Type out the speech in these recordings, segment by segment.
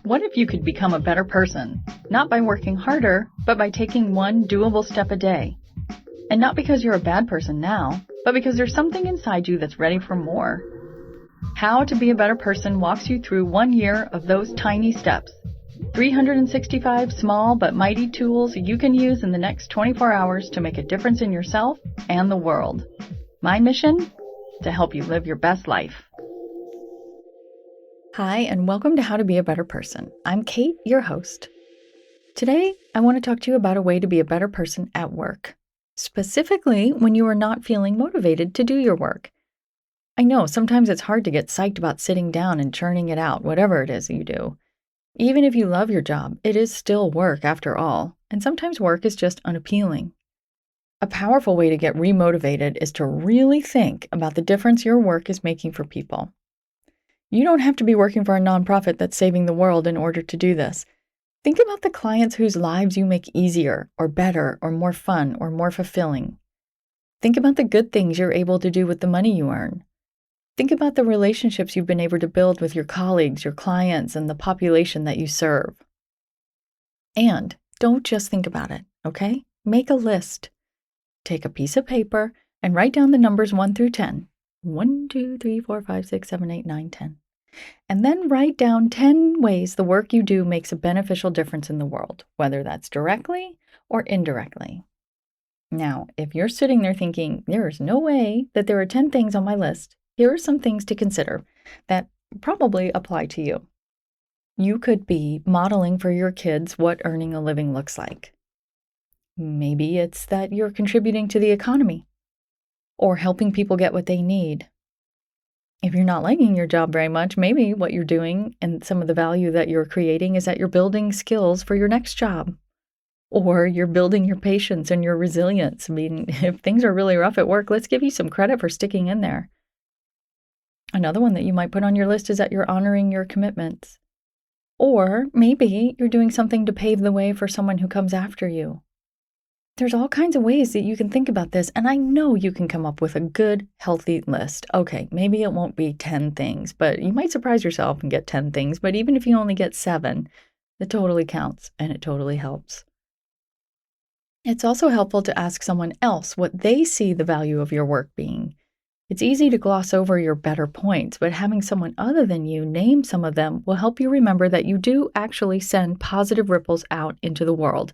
What if you could become a better person, not by working harder, but by taking one doable step a day? And not because you're a bad person now, but because there's something inside you that's ready for more. How to Be a Better Person walks you through 1 year of those tiny steps. 365 small but mighty tools you can use in the next 24 hours to make a difference in yourself and the world. My mission? To help you live your best life. Hi, and welcome to How to Be a Better Person. I'm Kate, your host. Today, I want to talk to you about a way to be a better person at work, specifically when you are not feeling motivated to do your work. I know sometimes it's hard to get psyched about sitting down and churning it out, whatever it is you do. Even if you love your job, it is still work after all, and sometimes work is just unappealing. A powerful way to get remotivated is to really think about the difference your work is making for people. You don't have to be working for a nonprofit that's saving the world in order to do this. Think about the clients whose lives you make easier, or better, or more fun, or more fulfilling. Think about the good things you're able to do with the money you earn. Think about the relationships you've been able to build with your colleagues, your clients, and the population that you serve. And don't just think about it, okay? Make a list. Take a piece of paper and write down the numbers 1 through 10. 1, 2, 3, 4, 5, 6, 7, 8, 9, 10. And then write down 10 ways the work you do makes a beneficial difference in the world, whether that's directly or indirectly. Now, if you're sitting there thinking, there is no way that there are 10 things on my list, here are some things to consider that probably apply to you. You could be modeling for your kids what earning a living looks like. Maybe it's that you're contributing to the economy or helping people get what they need. If you're not liking your job very much, maybe what you're doing and some of the value that you're creating is that you're building skills for your next job. Or you're building your patience and your resilience. I mean, if things are really rough at work, let's give you some credit for sticking in there. Another one that you might put on your list is that you're honoring your commitments. Or maybe you're doing something to pave the way for someone who comes after you. There's all kinds of ways that you can think about this, and I know you can come up with a good, healthy list. Okay, maybe it won't be 10 things, but you might surprise yourself and get 10 things. But even if you only get 7, it totally counts, and it totally helps. It's also helpful to ask someone else what they see the value of your work being. It's easy to gloss over your better points, but having someone other than you name some of them will help you remember that you do actually send positive ripples out into the world.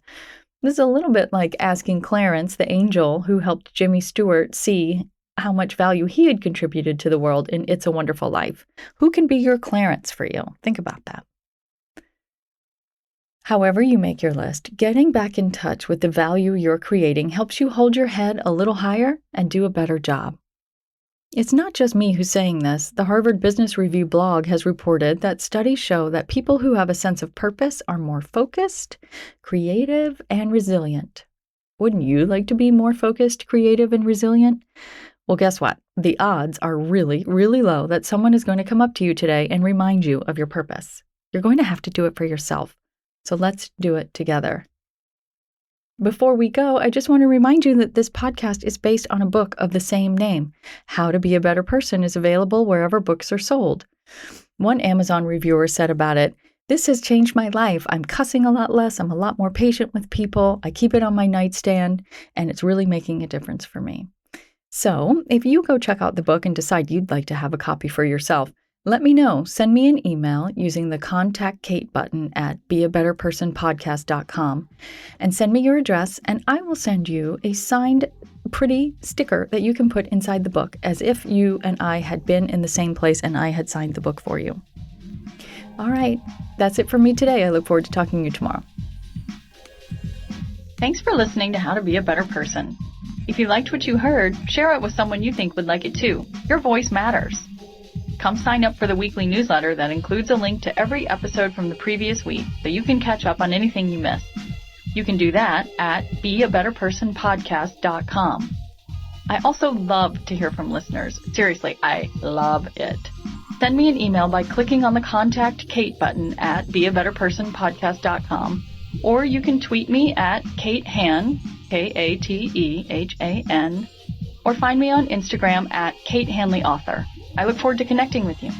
This is a little bit like asking Clarence, the angel who helped Jimmy Stewart see how much value he had contributed to the world in It's a Wonderful Life. Who can be your Clarence for you? Think about that. However you make your list, getting back in touch with the value you're creating helps you hold your head a little higher and do a better job. It's not just me who's saying this. The Harvard Business Review blog has reported that studies show that people who have a sense of purpose are more focused, creative, and resilient. Wouldn't you like to be more focused, creative, and resilient? Well, guess what? The odds are really, really low that someone is going to come up to you today and remind you of your purpose. You're going to have to do it for yourself. So let's do it together. Before we go, I just want to remind you that this podcast is based on a book of the same name. How to Be a Better Person is available wherever books are sold. One Amazon reviewer said about it, "This has changed my life. I'm cussing a lot less. I'm a lot more patient with people. I keep it on my nightstand, and it's really making a difference for me." So if you go check out the book and decide you'd like to have a copy for yourself, let me know. Send me an email using the Contact Kate button at beabetterpersonpodcast.com and send me your address, and I will send you a signed, pretty sticker that you can put inside the book as if you and I had been in the same place and I had signed the book for you. All right, that's it for me today. I look forward to talking to you tomorrow. Thanks for listening to How to Be a Better Person. If you liked what you heard, share it with someone you think would like it too. Your voice matters. Come sign up for the weekly newsletter that includes a link to every episode from the previous week so you can catch up on anything you missed. You can do that at beabetterpersonpodcast.com. I also love to hear from listeners. Seriously, I love it. Send me an email by clicking on the Contact Kate button at beabetterpersonpodcast.com, or you can tweet me at Kate Han, Katehan, or find me on Instagram at Kate Hanley Author. I look forward to connecting with you.